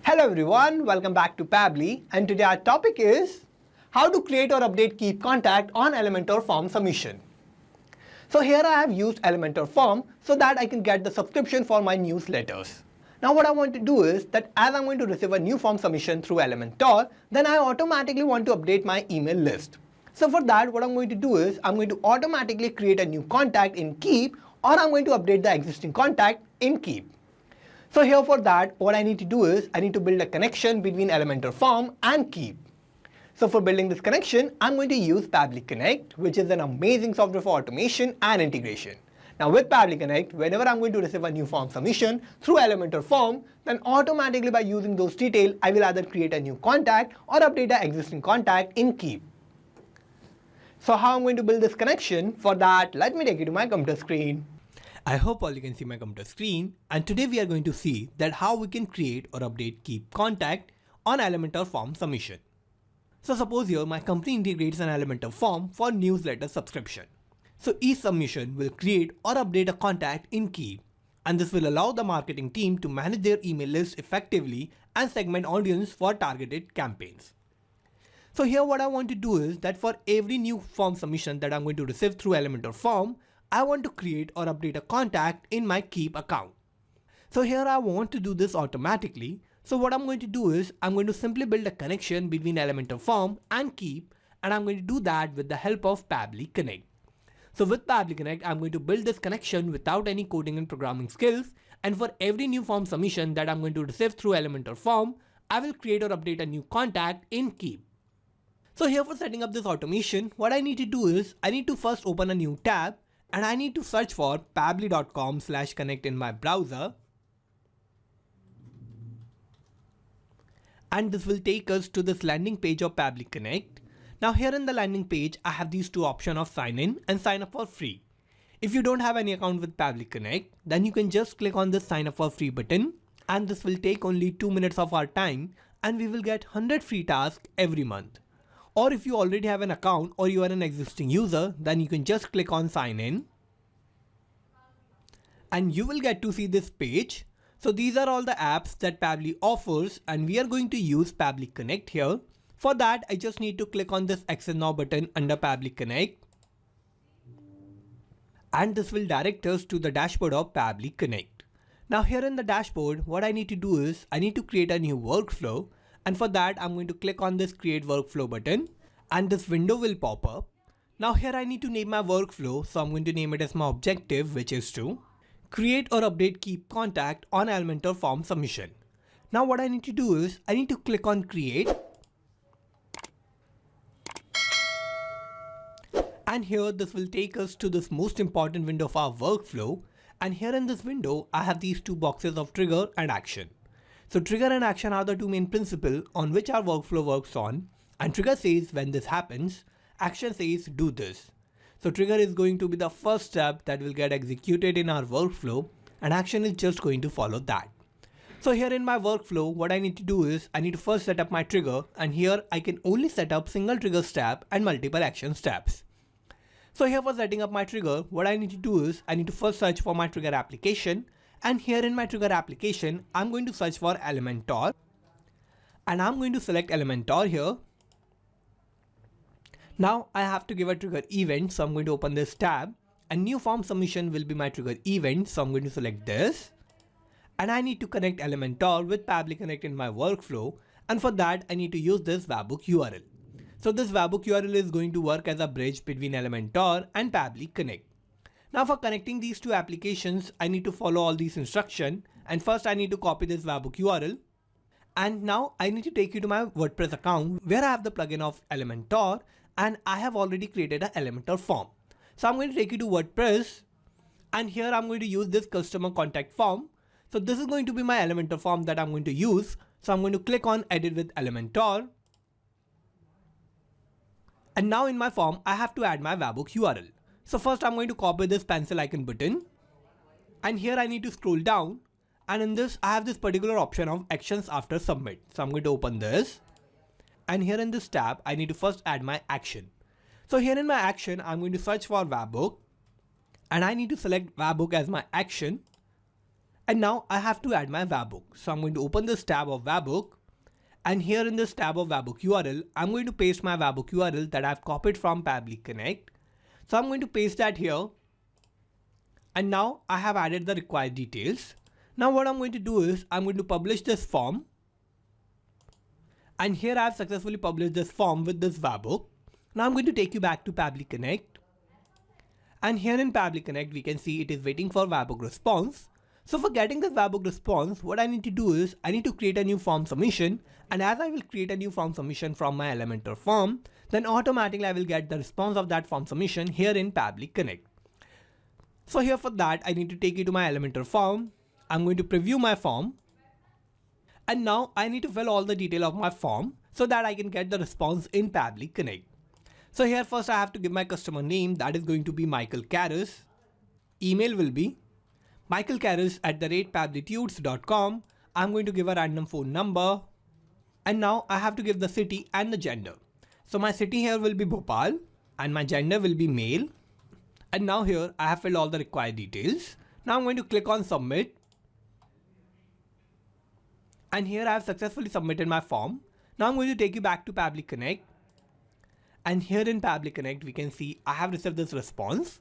Hello everyone, welcome back to Pabbly, and today our topic is how to create or update Keap contact on Elementor Form submission. So here I have used Elementor Form so that I can get the subscription for my newsletters. Now what I want to do is that as I'm going to receive a new form submission through Elementor, then I automatically want to update my email list. So for that what I'm going to do is I'm going to automatically create a new contact in Keap, or I'm going to update the existing contact in Keap. So here for that, what I need to do is I need to build a connection between Elementor Form and Keap. So for building this connection, I'm going to use Pabbly Connect, which is an amazing software for automation and integration. Now with Pabbly Connect, whenever I'm going to receive a new form submission through Elementor Form, then automatically by using those details, I will either create a new contact or update the existing contact in Keap. So how I'm going to build this connection? For that, let me take you to my computer screen. I hope all you can see my computer screen, and today we are going to see that how we can create or update Keap contact on Elementor Form submission. So suppose here my company integrates an Elementor Form for newsletter subscription. So each submission will create or update a contact in Keap, and this will allow the marketing team to manage their email list effectively and segment audience for targeted campaigns. So here what I want to do is that for every new form submission that I'm going to receive through Elementor Form, I want to create or update a contact in my Keap account. So here I want to do this automatically. So what I'm going to do is I'm going to simply build a connection between Elementor Form and Keap, and I'm going to do that with the help of Pabbly Connect. So with Pabbly Connect, I'm going to build this connection without any coding and programming skills, and for every new form submission that I'm going to receive through Elementor Form, I will create or update a new contact in Keap. So here for setting up this automation, what I need to do is I need to first open a new tab, and I need to search for pabbly.com/connect in my browser, and this will take us to this landing page of Pabbly Connect. Now here in the landing page, I have these two options of sign in and sign up for free. If you don't have any account with Pabbly Connect, then you can just click on this sign up for free button, and this will take only 2 minutes of our time, and we will get 100 free tasks every month. Or if you already have an account or you are an existing user, then you can just click on sign in, and you will get to see this page. So these are all the apps that Pabbly offers, and we are going to use Pabbly Connect here. For that, I just need to click on this Access Now button under Pabbly Connect, and this will direct us to the dashboard of Pabbly Connect. Now here in the dashboard, what I need to do is I need to create a new workflow. And for that, I'm going to click on this Create Workflow button, and this window will pop up. Now here I need to name my workflow, so I'm going to name it as my objective, which is to create or update Keap contact on Elementor Form submission. Now what I need to do is I need to click on Create, and here this will take us to this most important window of our workflow. And here in this window, I have these two boxes of trigger and action. So trigger and action are the two main principles on which our workflow works on, and trigger says when this happens, action says do this. So trigger is going to be the first step that will get executed in our workflow, and action is just going to follow that. So here in my workflow, what I need to do is I need to first set up my trigger, and here I can only set up single trigger step and multiple action steps. So here for setting up my trigger, what I need to do is I need to first search for my trigger application. And here in my trigger application, I'm going to search for Elementor, and I'm going to select Elementor here. Now I have to give a trigger event, so I'm going to open this tab, and new form submission will be my trigger event, so I'm going to select this. And I need to connect Elementor with Pabbly Connect in my workflow, and for that I need to use this webhook URL. So this webhook URL is going to work as a bridge between Elementor and Pabbly Connect. Now for connecting these two applications, I need to follow all these instructions, and first I need to copy this webhook URL, and now I need to take you to my WordPress account where I have the plugin of Elementor, and I have already created an Elementor form. So I'm going to take you to WordPress, and here I'm going to use this customer contact form. So this is going to be my Elementor form that I'm going to use. So I'm going to click on edit with Elementor, and now in my form I have to add my webhook URL. So first I'm going to copy this pencil icon button, and here I need to scroll down, and in this I have this particular option of actions after submit. So I'm going to open this, and here in this tab I need to first add my action. So here in my action I'm going to search for webhook, and I need to select webhook as my action, And now I have to add my webhook. So I'm going to open this tab of webhook, and here in this tab of webhook URL, I'm going to paste my webhook URL that I've copied from Pabbly Connect. So I'm going to paste that here. And now I have added the required details. Now what I'm going to do is I'm going to publish this form. And here I have successfully published this form with this webhook. Now I'm going to take you back to Pabbly Connect. And here in Pabbly Connect, we can see it is waiting for webhook response. So for getting this webhook response, what I need to do is I need to create a new form submission. And as I will create a new form submission from my Elementor form, then automatically I will get the response of that form submission here in Pabbly Connect. So here for that, I need to take you to my Elementor form. I'm going to preview my form. And now I need to fill all the detail of my form so that I can get the response in Pabbly Connect. So here first I have to give my customer name, that is going to be Michael Karras. Email will be michaelkarras@pabblytudes.com. I'm going to give a random phone number. And now I have to give the city and the gender. So my city here will be Bhopal and my gender will be male. And now here I have filled all the required details. Now I'm going to click on submit. And here I have successfully submitted my form. Now I'm going to take you back to Pabbly Connect. And here in Pabbly Connect, we can see I have received this response.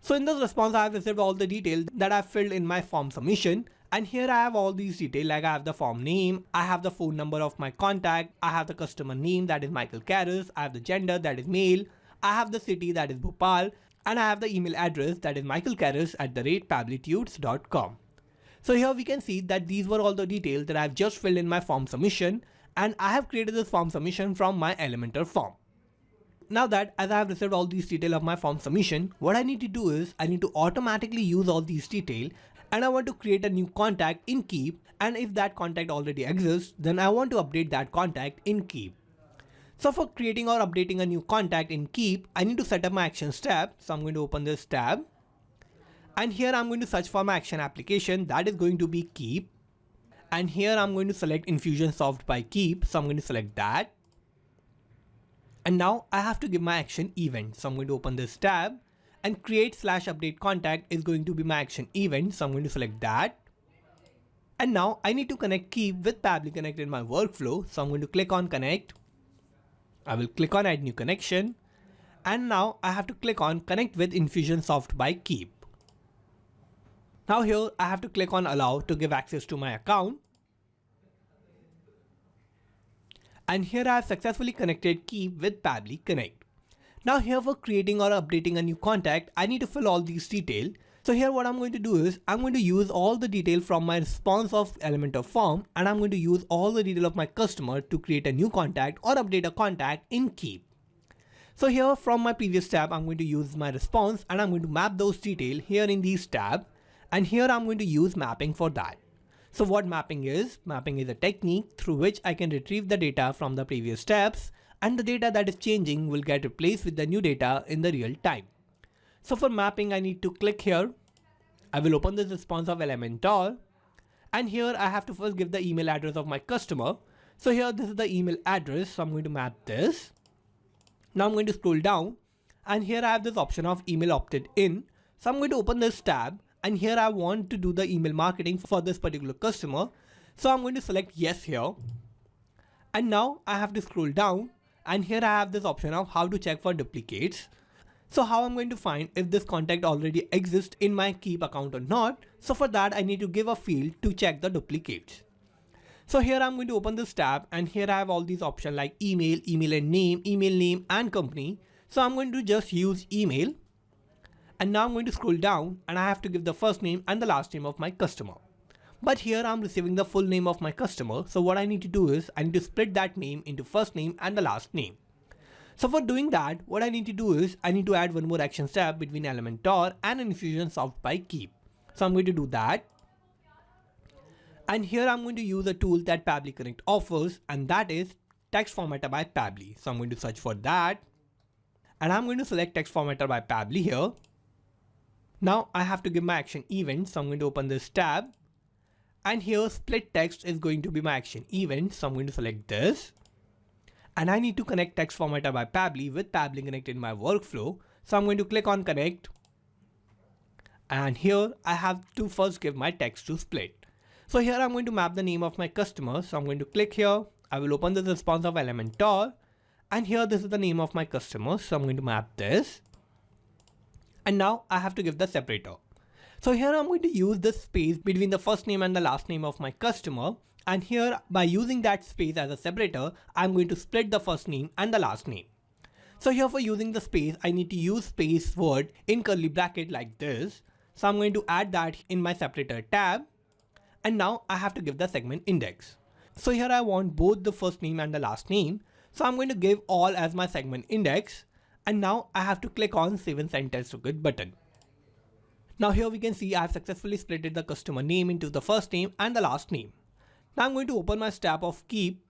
So in this response, I have received all the details that I filled in my form submission. And here I have all these details, like I have the form name, I have the phone number of my contact, I have the customer name, that is Michael Karras, I have the gender, that is male, I have the city, that is Bhopal, and I have the email address, that is michaelkarras@pabblytudes.com. So here we can see that these were all the details that I've just filled in my form submission, and I have created this form submission from my Elementor form. Now that as I have received all these details of my form submission, what I need to do is I need to automatically use all these details, and I want to create a new contact in Keap, and if that contact already exists, then I want to update that contact in Keap. So for creating or updating a new contact in Keap, I need to set up my actions tab. So I'm going to open this tab. And here I'm going to search for my action application, that is going to be Keap. And here I'm going to select Infusionsoft by Keap. So I'm going to select that. And now I have to give my action event. So I'm going to open this tab, and create/update contact is going to be my action event. So I'm going to select that. And now I need to connect Keap with Pabbly Connect in my workflow. So I'm going to click on connect. I will click on add new connection. And now I have to click on connect with Infusionsoft by Keap. Now here I have to click on allow to give access to my account. And here I have successfully connected Keap with Pabbly Connect. Now here for creating or updating a new contact, I need to fill all these details. So here what I'm going to do is I'm going to use all the detail from my response of Elementor form, and I'm going to use all the detail of my customer to create a new contact or update a contact in Keap. So here from my previous tab, I'm going to use my response, and I'm going to map those details here in these tab. And here I'm going to use mapping for that. So what mapping is? Mapping is a technique through which I can retrieve the data from the previous steps, and the data that is changing will get replaced with the new data in the real time. So for mapping, I need to click here. I will open this response of Elementor, and here I have to first give the email address of my customer. So here this is the email address, so I'm going to map this. Now I'm going to scroll down, and here I have this option of email opted in. So I'm going to open this tab, and here I want to do the email marketing for this particular customer. So I'm going to select yes here. And now I have to scroll down, and here I have this option of how to check for duplicates. So how I'm going to find if this contact already exists in my Keap account or not. So for that I need to give a field to check the duplicates. So here I'm going to open this tab, and here I have all these options like email, email and name, email name and company. So I'm going to just use email. And now I'm going to scroll down, and I have to give the first name and the last name of my customer. But here I'm receiving the full name of my customer. So what I need to do is I need to split that name into first name and the last name. So for doing that, what I need to do is I need to add one more action step between Elementor and Infusionsoft by Keap. So I'm going to do that. And here I'm going to use a tool that Pabbly Connect offers, and that is Text Formatter by Pabbly. So I'm going to search for that, and I'm going to select Text Formatter by Pabbly here. Now I have to give my action event. So I'm going to open this tab, and here split text is going to be my action event. So I'm going to select this. And I need to connect Text Formatter by Pabbly with Pabbly Connect in my workflow. So I'm going to click on connect. And here I have to first give my text to split. So here I'm going to map the name of my customer. So I'm going to click here. I will open the response of Elementor. And here this is the name of my customer. So I'm going to map this. And now I have to give the separator. So here I'm going to use the space between the first name and the last name of my customer. And here by using that space as a separator, I'm going to split the first name and the last name. So here for using the space, I need to use space word in curly bracket like this. So I'm going to add that in my separator tab. And now I have to give the segment index. So here I want both the first name and the last name. So I'm going to give all as my segment index. And now I have to click on Save and Send Test to Git button. Now here we can see I have successfully splitted the customer name into the first name and the last name. Now I'm going to open my tab of Keap.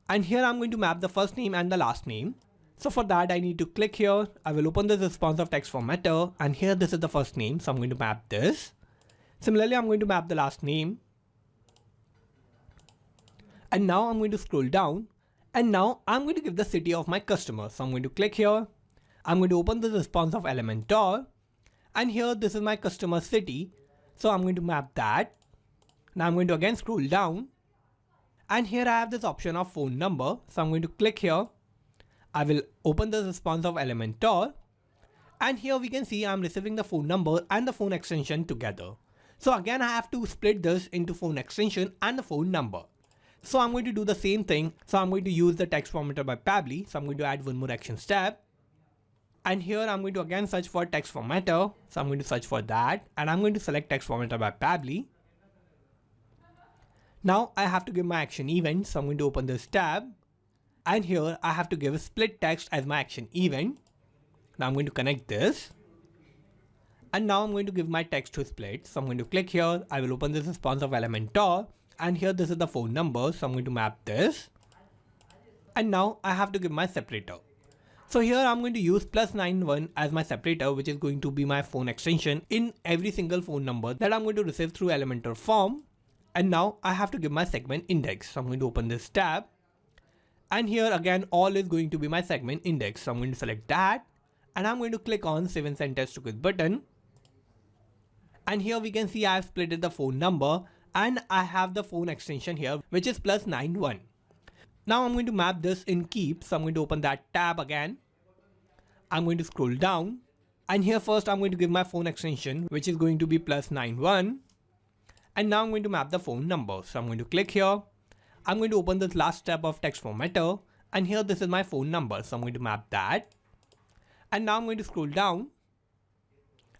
And here I'm going to map the first name and the last name. So for that I need to click here. I will open the responsive text formatter, and here this is the first name. So I'm going to map this. Similarly, I'm going to map the last name. And now I'm going to scroll down, and now I'm going to give the city of my customer. So I'm going to click here. I'm going to open the response of Elementor, and here this is my customer city. So I'm going to map that. Now I'm going to again scroll down, and here I have this option of phone number. So I'm going to click here. I will open the response of Elementor, and here we can see I'm receiving the phone number and the phone extension together. So again I have to split this into phone extension and the phone number. So I'm going to do the same thing. So I'm going to use the text formatter by Pabbly. So I'm going to add one more actions tab. And here I'm going to again search for text formatter. So I'm going to search for that, and I'm going to select text formatter by Pabbly. Now I have to give my action event. So I'm going to open this tab, and here I have to give a split text as my action event. Now I'm going to connect this, and now I'm going to give my text to split. So I'm going to click here. I will open this response of Elementor, and here this is the phone number. So I'm going to map this, and now I have to give my separator. So here I'm going to use +91 as my separator, which is going to be my phone extension in every single phone number that I'm going to receive through Elementor Form. And now I have to give my segment index. So I'm going to open this tab, and here again all is going to be my segment index. So I'm going to select that, and I'm going to click on Save and Send Test to Git button. And here we can see I have splitted the phone number, and I have the phone extension here, which is +91. Now I'm going to map this in Keap. So I'm going to open that tab again. I'm going to scroll down, and here first I'm going to give my phone extension, which is going to be +91. And now I'm going to map the phone number. So I'm going to click here. I'm going to open this last tab of text formatter, and here this is my phone number. So I'm going to map that. And now I'm going to scroll down,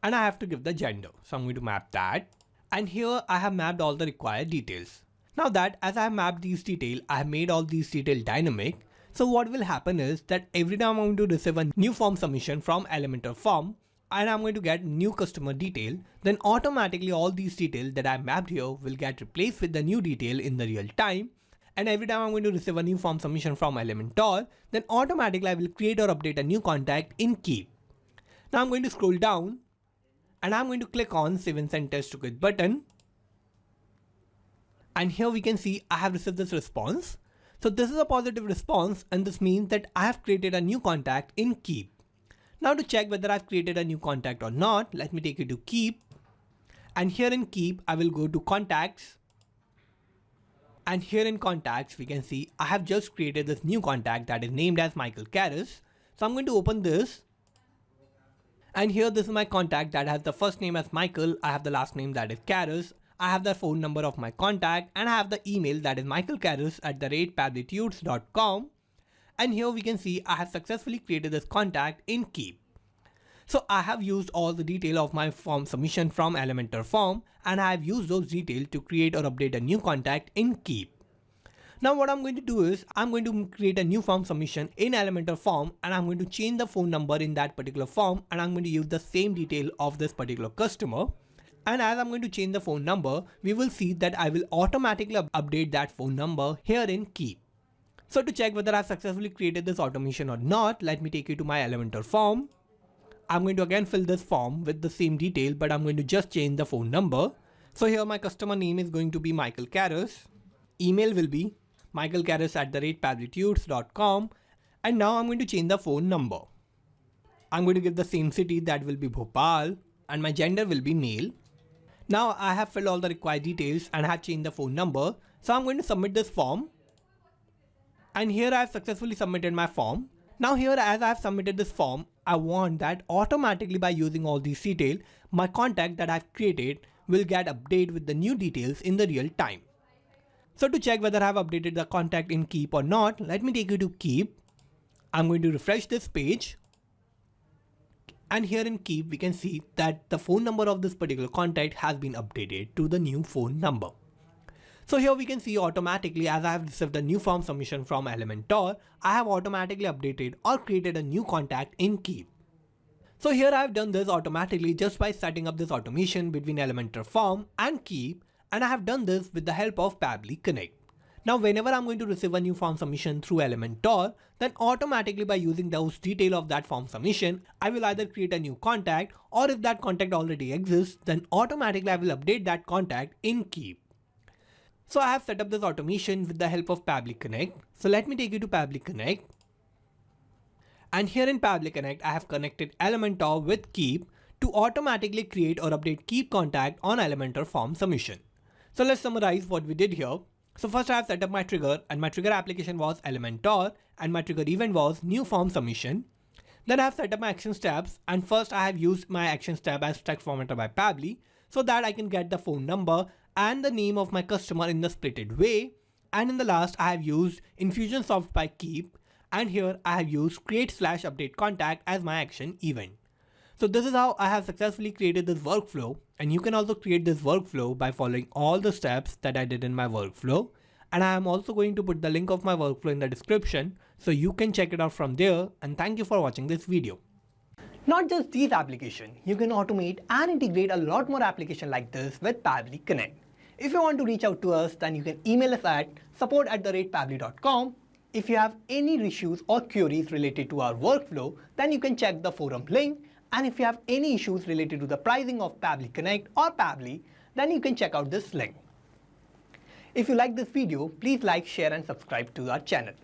and I have to give the gender. So I'm going to map that. And here I have mapped all the required details. Now that as I have mapped these details, I have made all these details dynamic. So what will happen is that every time I'm going to receive a new form submission from Elementor Form, and I'm going to get new customer detail, then automatically all these details that I mapped here will get replaced with the new detail in the real time. And every time I'm going to receive a new form submission from Elementor, then automatically I will create or update a new contact in Keap. Now I'm going to scroll down, and I'm going to click on Save and Send Test to Git button. And here we can see I have received this response. So this is a positive response, and this means that I have created a new contact in Keap. Now to check whether I've created a new contact or not, let me take you to Keap. And here in Keap, I will go to Contacts. And here in Contacts, we can see I have just created this new contact that is named as Michael Karras. So I'm going to open this. And here this is my contact that has the first name as Michael. I have the last name that is Karras. I have the phone number of my contact, and I have the email that is michaelkarras@pabblytudes.com. And here we can see I have successfully created this contact in Keap. So I have used all the detail of my form submission from Elementor Form, and I have used those details to create or update a new contact in Keap. Now what I'm going to do is I'm going to create a new form submission in Elementor Form, and I'm going to change the phone number in that particular form, and I'm going to use the same detail of this particular customer. And as I'm going to change the phone number, we will see that I will automatically update that phone number here in Keap. So to check whether I've successfully created this automation or not, let me take you to my Elementor Form. I'm going to again fill this form with the same detail, but I'm going to just change the phone number. So here my customer name is going to be Michael Karras. Email will be michaelkarras@pabblytudes.com. And now I'm going to change the phone number. I'm going to give the same city, that will be Bhopal. and my gender will be male. Now I have filled all the required details and have changed the phone number. So I'm going to submit this form. And here I have successfully submitted my form. Now here, as I have submitted this form, I want that automatically by using all these details, my contact that I've created will get updated with the new details in the real time. So to check whether I have updated the contact in Keap or not, let me take you to Keap. I'm going to refresh this page. And here in Keap, we can see that the phone number of this particular contact has been updated to the new phone number. So here we can see automatically, as I have received a new form submission from Elementor, I have automatically updated or created a new contact in Keap. So here I have done this automatically just by setting up this automation between Elementor Form and Keap, and I have done this with the help of Pabbly Connect. Now whenever I'm going to receive a new form submission through Elementor, then automatically by using those details of that form submission, I will either create a new contact, or if that contact already exists, then automatically I will update that contact in Keap. So I have set up this automation with the help of Pabbly Connect. So let me take you to Pabbly Connect. And here in Pabbly Connect, I have connected Elementor with Keap to automatically create or update Keap contact on Elementor form submission. So let's summarize what we did here. So first I have set up my trigger, and my trigger application was Elementor, and my trigger event was new form submission. Then I have set up my action steps, and first I have used my action step as text formatter by Pabbly so that I can get the phone number and the name of my customer in the splitted way. And in the last, I have used Infusionsoft by Keap, and here I have used create/update contact as my action event. So this is how I have successfully created this workflow, and you can also create this workflow by following all the steps that I did in my workflow. And I am also going to put the link of my workflow in the description so you can check it out from there, and thank you for watching this video. Not just these applications, you can automate and integrate a lot more applications like this with Pabbly Connect. If you want to reach out to us, then you can email us at support@pabbly.com. If you have any issues or queries related to our workflow, then you can check the forum link. And if you have any issues related to the pricing of Pabbly Connect or Pabbly, then you can check out this link. If you like this video, please like, share and subscribe to our channel.